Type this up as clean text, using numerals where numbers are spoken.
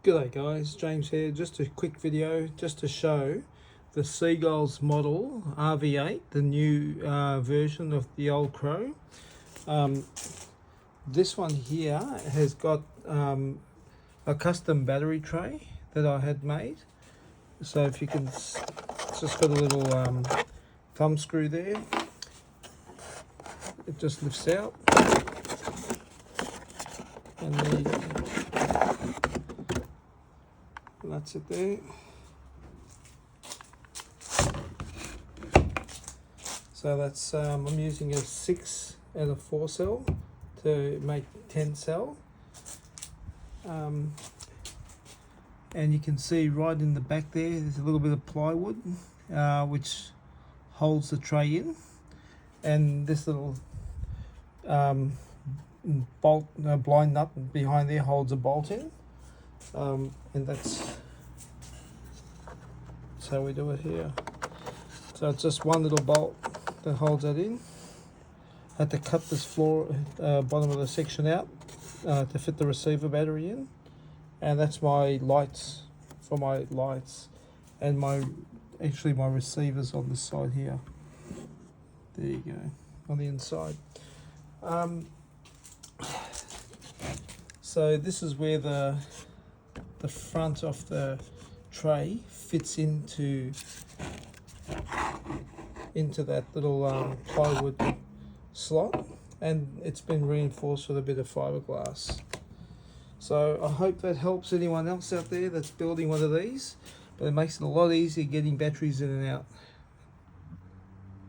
G'day guys, James here. Just a quick video just to show the Seagull's model RV8, the new version of the old Crow. This one here has got a custom battery tray that I had made. So if you can, it's just got a little thumb screw there. It just lifts out. And there you go. That's it there. So that's I'm using a 6 and a 4 cell to make 10 cell. And you can see right in the back there's a little bit of plywood which holds the tray in, and this little bolt blind nut behind there holds a bolt in, and that's how we do it here. So it's just one little bolt that holds that in. I had to cut this floor bottom of the section out to fit the receiver battery in, and that's my lights for my lights, and my receivers on this side here. There you go, on the inside. So this is where the front of the tray fits into that little plywood slot, and it's been reinforced with a bit of fiberglass. So I hope that helps anyone else out there that's building one of these, but it makes it a lot easier getting batteries in and out.